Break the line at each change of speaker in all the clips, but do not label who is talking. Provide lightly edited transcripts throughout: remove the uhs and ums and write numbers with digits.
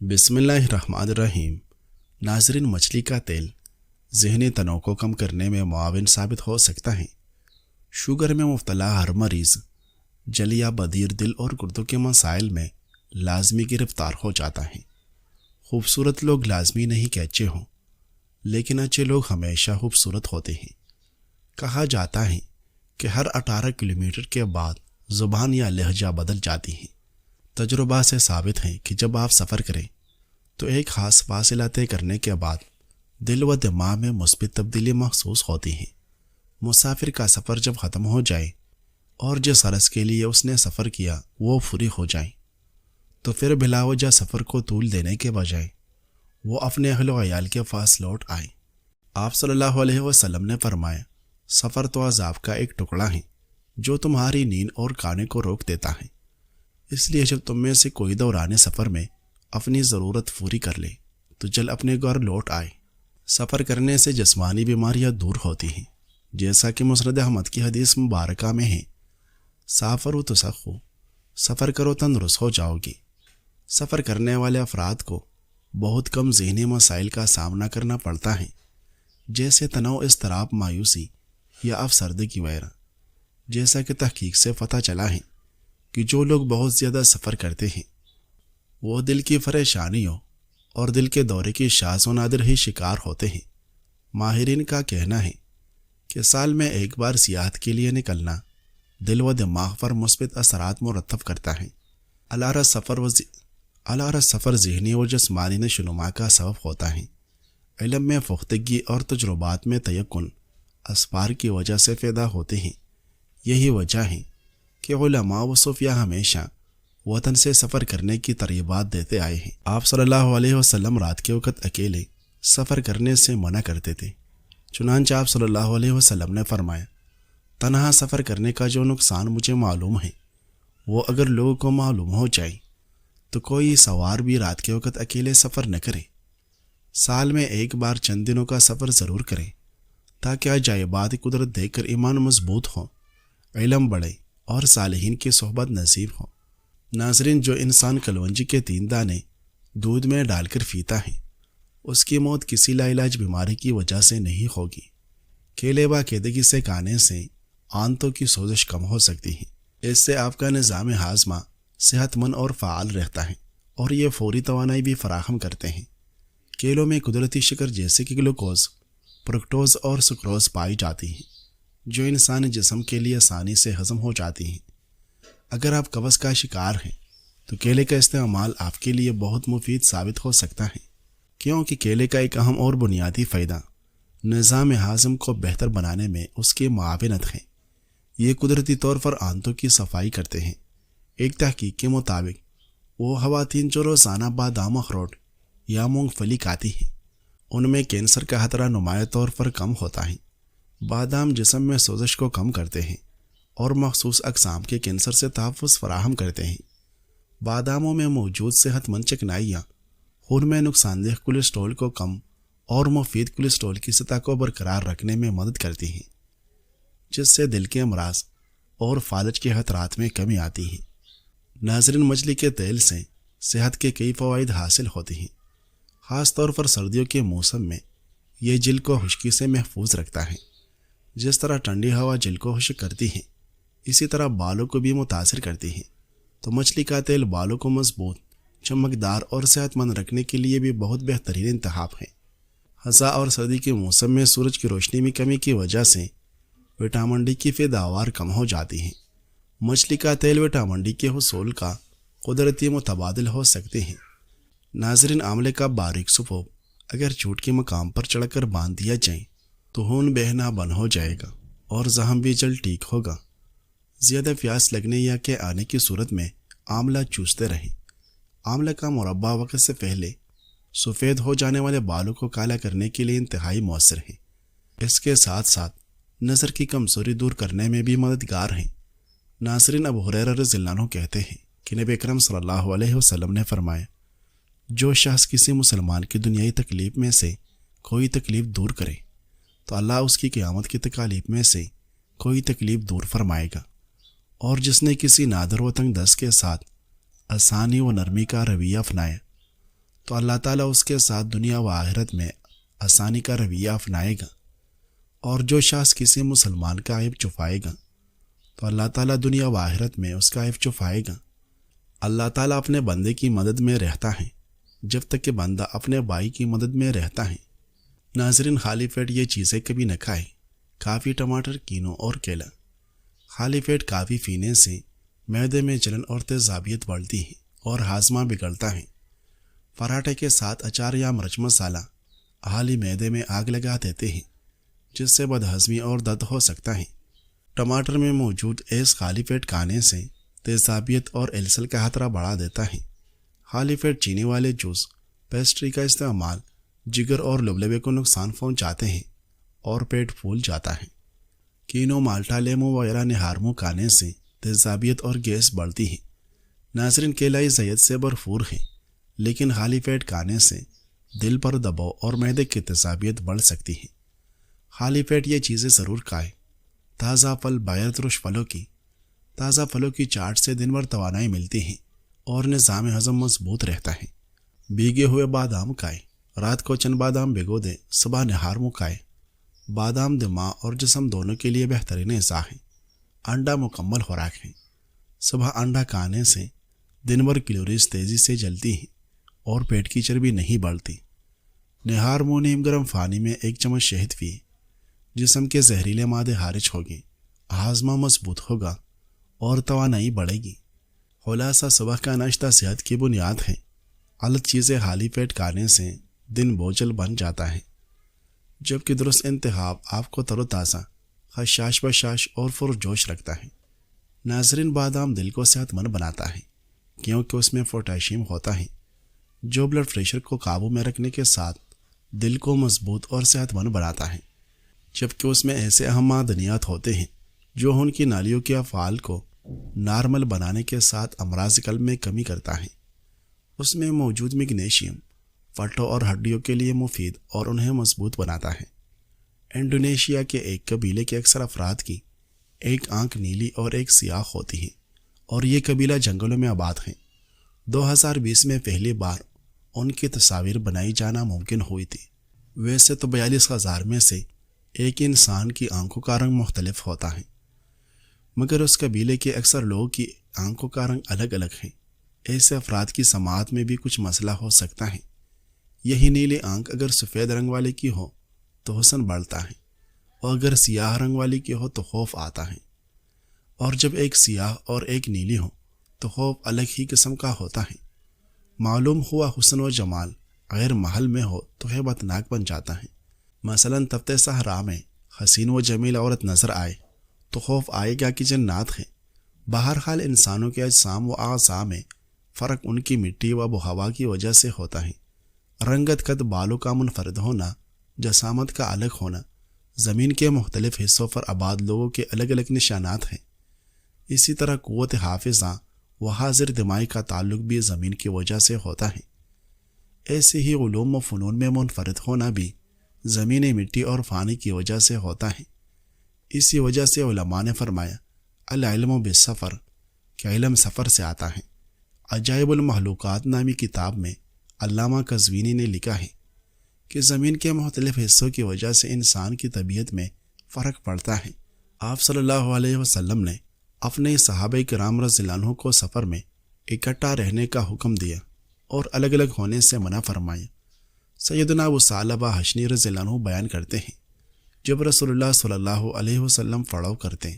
بسم اللہ الرحمن الرحیم۔ ناظرین، مچھلی کا تیل ذہنی تناؤ کو کم کرنے میں معاون ثابت ہو سکتا ہے۔ شوگر میں مبتلا ہر مریض جل یا بدیر دل اور گردوں کے مسائل میں لازمی گرفتار ہو جاتا ہے۔ خوبصورت لوگ لازمی نہیں کہ اچھے ہوں، لیکن اچھے لوگ ہمیشہ خوبصورت ہوتے ہیں۔ کہا جاتا ہے کہ ہر 18 کلومیٹر کے بعد زبان یا لہجہ بدل جاتی ہے۔ تجربہ سے ثابت ہے کہ جب آپ سفر کریں تو ایک خاص فاصلہ طے کرنے کے بعد دل و دماغ میں مثبت تبدیلی محسوس ہوتی ہے۔ مسافر کا سفر جب ختم ہو جائے اور جس غرض کے لیے اس نے سفر کیا وہ پوری ہو جائے تو پھر بلا وجہ سفر کو طول دینے کے بجائے وہ اپنے اہل و عیال کے پاس لوٹ آئے۔ آپ صلی اللہ علیہ وسلم نے فرمایا، سفر تو عذاب کا ایک ٹکڑا ہے جو تمہاری نیند اور کھانے کو روک دیتا ہے۔ اس لیے جب تم میں سے کوئی دوران سفر میں اپنی ضرورت پوری کر لے تو جل اپنے گھر لوٹ آئے۔ سفر کرنے سے جسمانی بیماریاں دور ہوتی ہیں، جیسا کہ مسند احمد کی حدیث مبارکہ میں ہے، سافروا تسخوا، سفر کرو تندرست ہو جاؤ گی۔ سفر کرنے والے افراد کو بہت کم ذہنی مسائل کا سامنا کرنا پڑتا ہے، جیسے تناؤ، اضطراب، مایوسی یا افسردگی وغیرہ۔ جیسا کہ تحقیق سے پتہ چلا ہے کہ جو لوگ بہت زیادہ سفر کرتے ہیں وہ دل کی پریشانیوں اور دل کے دورے کی شاذ و نادر ہی شکار ہوتے ہیں۔ ماہرین کا کہنا ہے کہ سال میں ایک بار سیاحت کے لیے نکلنا دل و دماغ پر مثبت اثرات مرتب کرتا ہے۔ علیہ سفر ذہنی و جسمانی نشوونما کا سبب ہوتا ہے۔ علم میں پختگی اور تجربات میں تیقن اسفار کی وجہ سے پیدا ہوتے ہیں۔ یہی وجہ ہے کہ علماء و صوفیاء ہمیشہ وطن سے سفر کرنے کی ترغیبات دیتے آئے ہیں۔ آپ صلی اللہ علیہ وسلم رات کے وقت اکیلے سفر کرنے سے منع کرتے تھے۔ چنانچہ آپ صلی اللہ علیہ وسلم نے فرمایا، تنہا سفر کرنے کا جو نقصان مجھے معلوم ہے وہ اگر لوگوں کو معلوم ہو جائے تو کوئی سوار بھی رات کے وقت اکیلے سفر نہ کرے۔ سال میں ایک بار چند دنوں کا سفر ضرور کریں تاکہ عجائبات قدرت دیکھ کر ایمان مضبوط ہو، علم بڑھے اور صالحین کی صحبت نصیب ہو۔ ناظرین، جو انسان کلونجی کے 3 دانے دودھ میں ڈال کر پیتا ہے اس کی موت کسی لا علاج بیماری کی وجہ سے نہیں ہوگی۔ کیلے باقاعدگی سے کھانے سے آنتوں کی سوزش کم ہو سکتی ہے۔ اس سے آپ کا نظام ہاضمہ صحت مند اور فعال رہتا ہے اور یہ فوری توانائی بھی فراہم کرتے ہیں۔ کیلوں میں قدرتی شکر جیسے کہ گلوکوز، فرکٹوز اور سکروز پائی جاتی ہیں جو انسانی جسم کے لیے آسانی سے ہضم ہو جاتی ہیں۔ اگر آپ قبض کا شکار ہیں تو کیلے کا استعمال آپ کے لیے بہت مفید ثابت ہو سکتا ہے، کیونکہ کیلے کا ایک اہم اور بنیادی فائدہ نظام ہاضم کو بہتر بنانے میں اس کی معاونت ہے۔ یہ قدرتی طور پر آنتوں کی صفائی کرتے ہیں۔ ایک تحقیق کے مطابق وہ خواتین جو روزانہ بادام، اخروٹ یا مونگ پھلی کھاتی ہیں ان میں کینسر کا خطرہ نمایاں طور پر کم ہوتا ہے۔ بادام جسم میں سوزش کو کم کرتے ہیں اور مخصوص اقسام کے کینسر سے تحفظ فراہم کرتے ہیں۔ باداموں میں موجود صحت مند چکنائیاں خون میں نقصان دہ کولیسٹرول کو کم اور مفید کولیسٹرول کی سطح کو برقرار رکھنے میں مدد کرتی ہیں، جس سے دل کے امراض اور فالج کے خطرات میں کمی آتی ہے۔ ناظرین، مچھلی کے تیل سے صحت کے کئی فوائد حاصل ہوتے ہیں۔ خاص طور پر سردیوں کے موسم میں یہ جلد کو خشکی سے محفوظ رکھتا ہے۔ جس طرح ٹھنڈی ہوا جلد کو خشک کرتی ہے اسی طرح بالوں کو بھی متاثر کرتی ہے، تو مچھلی کا تیل بالوں کو مضبوط، چمکدار اور صحت مند رکھنے کے لیے بھی بہت بہترین انتخاب ہے۔ خزاں اور سردی کے موسم میں سورج کی روشنی میں کمی کی وجہ سے وٹامن ڈی کی پیداوار کم ہو جاتی ہے۔ مچھلی کا تیل وٹامن ڈی کے حصول کا قدرتی متبادل ہو سکتے ہیں۔ ناظرین، آملے کا باریک سپوپ اگر چوٹ کے مقام پر چڑھ کر باندھ دیا جائے تو خون بہنا بند ہو جائے گا اور زخم بھی جلد ٹھیک ہوگا۔ زیادہ پیاس لگنے یا کہ آنے کی صورت میں آملہ چوستے رہیں۔ آملہ کا مربع وقت سے پہلے سفید ہو جانے والے بالوں کو کالا کرنے کے لیے انتہائی مؤثر ہے۔ اس کے ساتھ ساتھ نظر کی کمزوری دور کرنے میں بھی مددگار ہیں۔ ناظرین، ابو ہریرہ رضی اللہ عنہ کہتے ہیں کہ نبی اکرم صلی اللہ علیہ وسلم نے فرمایا، جو شخص کسی مسلمان کی دنیائی تکلیف میں سے کوئی تکلیف دور کرے تو اللہ اس کی قیامت کی تکالیف میں سے کوئی تکلیف دور فرمائے گا، اور جس نے کسی نادر و تنگ دست کے ساتھ آسانی و نرمی کا رویہ اپنایا تو اللہ تعالیٰ اس کے ساتھ دنیا و آخرت میں آسانی کا رویہ اپنائے گا، اور جو شخص کسی مسلمان کا عیب چھپائے گا تو اللہ تعالیٰ دنیا و آخرت میں اس کا عیب چھپائے گا۔ اللہ تعالیٰ اپنے بندے کی مدد میں رہتا ہے جب تک کہ بندہ اپنے بھائی کی مدد میں رہتا ہے۔ ناظرین، خالی پیٹ یہ چیزیں کبھی نہ کھائے، کافی، ٹماٹر، کینو اور کیلا۔ خالی پیٹ کافی پینے سے معدے میں جلن اور تیزابیت بڑھتی ہے اور ہاضمہ بگڑتا ہے۔ پراٹھے کے ساتھ اچار یا مرچ مسالہ اہالی معدے میں آگ لگا دیتے ہیں، جس سے بدہضمی اور درد ہو سکتا ہے۔ ٹماٹر میں موجود ایس خالی پیٹ کھانے سے تیزابیت اور السر کا خطرہ بڑھا دیتا ہے۔ خالی پیٹ چینی والے جوس، پیسٹری کا استعمال جگر اور لبلبے کو نقصان پہنچاتے ہیں اور پیٹ پھول جاتا ہے۔ کینو، مالٹا، لیمو وغیرہ نہارمو کھانے سے تیزابیت اور گیس بڑھتی ہے۔ ناظرین، کیلا زیت سے بھرپور ہے، لیکن خالی پیٹ کھانے سے دل پر دباؤ اور معدے کی تیزابیت بڑھ سکتی ہے۔ خالی پیٹ یہ چیزیں ضرور کھائیں۔ تازہ پھل، بغیر ترش پھلوں کی۔ تازہ پھلوں کی چاٹ سے دن بھر توانائی ملتی ہے اور نظام ہضم مضبوط رہتا ہے۔ بھیگے ہوئے بادام کھائیں۔ رات کو چند بادام بھگو دیں، صبح نہارمو کھائیں۔ بادام دماغ اور جسم دونوں کے لیے بہترین غذا ہے۔ انڈا مکمل خوراک ہے۔ صبح انڈا کھانے سے دن بھر کیلوریز تیزی سے جلتی ہیں اور پیٹ کی چربی نہیں بڑھتی۔ نہارمو، نیم گرم پانی میں 1 چمچ شہد پیے۔ جسم کے زہریلے مادے خارج ہوگی، ہاضمہ مضبوط ہوگا اور توانائی بڑھے گی۔ خلاصہ، صبح کا ناشتہ صحت کی بنیاد ہے۔ غلط چیزیں خالی پیٹ کھانے سے دن بوجھل بن جاتا ہے، جبکہ درست انتخاب آپ کو تر و تازہ، خشاش بشاش اور پرجوش رکھتا ہے۔ ناظرین، بادام دل کو صحت مند بناتا ہے کیونکہ اس میں پوٹاشیم ہوتا ہے، جو بلڈ پریشر کو قابو میں رکھنے کے ساتھ دل کو مضبوط اور صحت مند بناتا ہے، جبکہ اس میں ایسے اہم معدنیات ہوتے ہیں جو ان کی نالیوں کے افعال کو نارمل بنانے کے ساتھ امراض قلب میں کمی کرتا ہے۔ اس میں موجود میگنیشیم پٹھوں اور ہڈیوں کے لیے مفید اور انہیں مضبوط بناتا ہے۔ انڈونیشیا کے ایک قبیلے کے اکثر افراد کی ایک آنکھ نیلی اور ایک سیاہ ہوتی ہے، اور یہ قبیلہ جنگلوں میں آباد ہے۔ 2020 میں پہلی بار ان کی تصاویر بنائی جانا ممکن ہوئی تھی۔ ویسے تو 42,000 میں سے ایک انسان کی آنکھوں کا رنگ مختلف ہوتا ہے، مگر اس قبیلے کے اکثر لوگوں کی آنکھوں کا رنگ الگ الگ ہے۔ ایسے افراد کی سماعت میں بھی کچھ مسئلہ ہو سکتا ہے۔ یہی نیلی آنکھ اگر سفید رنگ والے کی ہو تو حسن بڑھتا ہے، اور اگر سیاہ رنگ والی کی ہو تو خوف آتا ہے، اور جب ایک سیاہ اور ایک نیلی ہو تو خوف الگ ہی قسم کا ہوتا ہے۔ معلوم ہوا حسن و جمال غیر محل میں ہو تو ہیبت ناک بن جاتا ہے۔ مثلاً تفتے صحرا میں حسین و جمیل عورت نظر آئے تو خوف آئے گا کہ جنات ہے۔ بہرحال انسانوں کے اجسام و اعضاء میں فرق ان کی مٹی و آب و ہوا کی وجہ سے ہوتا ہے۔ رنگت، قد، بالوں کا منفرد ہونا، جسامت کا الگ ہونا، زمین کے مختلف حصوں پر آباد لوگوں کے الگ الگ نشانات ہیں۔ اسی طرح قوت حافظہ و حاضر دماغی کا تعلق بھی زمین کی وجہ سے ہوتا ہے۔ ایسے ہی علوم و فنون میں منفرد ہونا بھی زمینی مٹی اور پانی کی وجہ سے ہوتا ہے۔ اسی وجہ سے علماء نے فرمایا، العلم بالسفر، کہ علم سفر سے آتا ہے۔ عجائب المخلوقات نامی کتاب میں علامہ قزوینی نے لکھا ہے کہ زمین کے مختلف حصوں کی وجہ سے انسان کی طبیعت میں فرق پڑتا ہے۔ آپ صلی اللہ علیہ وسلم نے اپنے صحابہ کرام رضی اللہ عنہ کو سفر میں اکٹھا رہنے کا حکم دیا اور الگ الگ ہونے سے منع فرمایا۔ سیدنا ابو ثعلبہ حشنی رضی اللہ عنہ بیان کرتے ہیں، جب رسول اللہ صلی اللہ علیہ وسلم پڑاؤ کرتے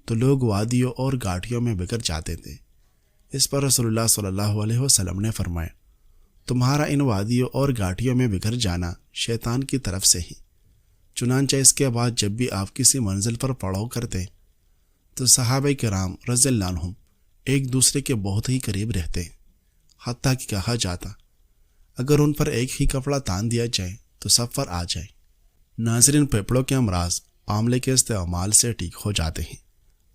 تو لوگ وادیوں اور گھاٹیوں میں بکھر جاتے تھے۔ اس پر رسول اللہ صلی اللہ علیہ وسلم نے فرمایا، تمہارا ان وادیوں اور گھاٹیوں میں بکھر جانا شیطان کی طرف سے ہی۔ چنانچہ اس کے بعد جب بھی آپ کسی منزل پر پڑاؤ کرتے تو صحابہ کرام رضی اللہ عنہم ایک دوسرے کے بہت ہی قریب رہتے، حتیٰ کہ کہا جاتا اگر ان پر ایک ہی کپڑا تان دیا جائے تو سب پر آ جائے۔ ناظرین، پھیپھڑوں کے امراض آملے کے استعمال سے ٹھیک ہو جاتے ہیں۔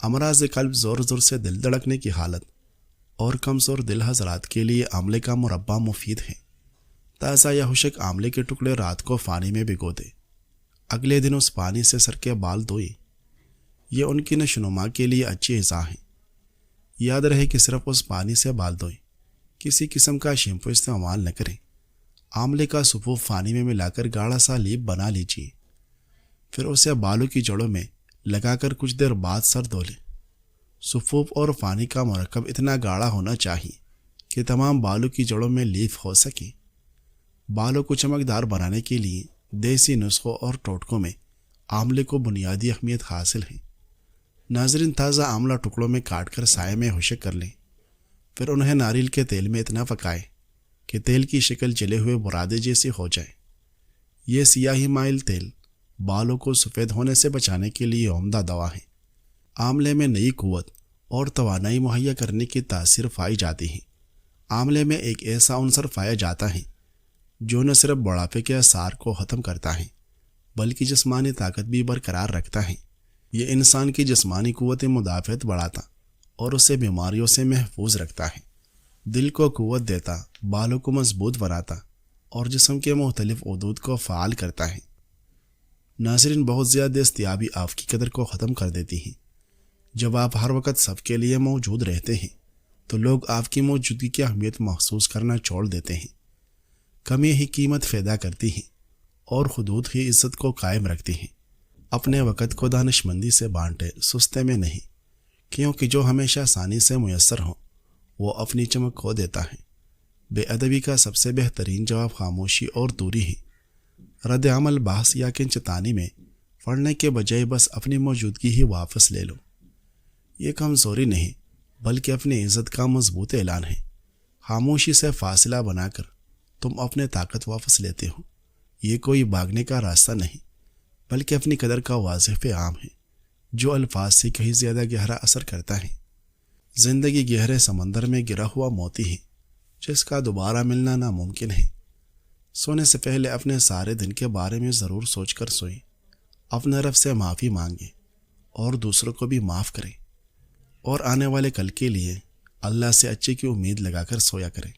امراض قلب، زور زور سے دل دھڑکنے کی حالت اور کمزور دل حضرات کے لیے آملے کا مربع مفید ہے۔ تازہ یا خشک آملے کے ٹکڑے رات کو پانی میں بھگو دے، اگلے دن اس پانی سے سر کے بال دھوئے۔ یہ ان کی نشوونما کے لیے اچھی غذا ہے۔ یاد رہے کہ صرف اس پانی سے بال دھوئیں، کسی قسم کا شیمپو استعمال نہ کریں۔ آملے کا سفوف پانی میں ملا کر گاڑھا سا لیپ بنا لیجیے، پھر اسے بالوں کی جڑوں میں لگا کر کچھ دیر بعد سر دھو لیں۔ سفوف اور پانی کا مرکب اتنا گاڑھا ہونا چاہیے کہ تمام بالوں کی جڑوں میں لیف ہو سکے۔ بالوں کو چمکدار بنانے کے لیے دیسی نسخوں اور ٹوٹکوں میں آملے کو بنیادی اہمیت حاصل ہے۔ ناظرین، تازہ آملہ ٹکڑوں میں کاٹ کر سائے میں خشک کر لیں، پھر انہیں ناریل کے تیل میں اتنا پکائیں کہ تیل کی شکل جلے ہوئے برادے جیسی ہو جائے۔ یہ سیاہی مائل تیل بالوں کو سفید ہونے سے بچانے کے لیے عمدہ دوا ہے۔ آملے میں نئی قوت اور توانائی مہیا کرنے کی تاثیر پائی جاتی ہے۔ آملے میں ایک ایسا عنصر پایا جاتا ہے جو نہ صرف بڑھاپے کے آثار کو ختم کرتا ہے بلکہ جسمانی طاقت بھی برقرار رکھتا ہے۔ یہ انسان کی جسمانی قوت مدافعت بڑھاتا اور اسے بیماریوں سے محفوظ رکھتا ہے، دل کو قوت دیتا، بالوں کو مضبوط بناتا اور جسم کے مختلف عضو کو فعال کرتا ہے۔ ناظرین، بہت زیادہ دستیابی آپ کی قدر کو ختم کر دیتی ہے۔ جب آپ ہر وقت سب کے لیے موجود رہتے ہیں تو لوگ آپ کی موجودگی کی اہمیت محسوس کرنا چھوڑ دیتے ہیں۔ کمی ہی قیمت پیدا کرتی ہے اور حدود ہی عزت کو قائم رکھتی ہیں۔ اپنے وقت کو دانشمندی سے بانٹے، سستے میں نہیں، کیونکہ جو ہمیشہ آسانی سے میسر ہو وہ اپنی چمک کھو دیتا ہے۔ بے ادبی کا سب سے بہترین جواب خاموشی اور دوری ہے۔ رد عمل بحث یا کنچتانی میں پڑھنے کے بجائے بس اپنی موجودگی ہی واپس لے لو۔ یہ کمزوری نہیں بلکہ اپنی عزت کا مضبوط اعلان ہے۔ خاموشی سے فاصلہ بنا کر تم اپنے طاقت واپس لیتے ہو۔ یہ کوئی بھاگنے کا راستہ نہیں بلکہ اپنی قدر کا واضح پیغام ہے جو الفاظ سے کہیں زیادہ گہرا اثر کرتا ہے۔ زندگی گہرے سمندر میں گرا ہوا موتی ہے جس کا دوبارہ ملنا ناممکن ہے۔ سونے سے پہلے اپنے سارے دن کے بارے میں ضرور سوچ کر سوئیں، اپنے رب سے معافی مانگیں اور دوسروں کو بھی معاف کریں، اور آنے والے کل کے لیے اللہ سے اچھے کی امید لگا کر سویا کریں۔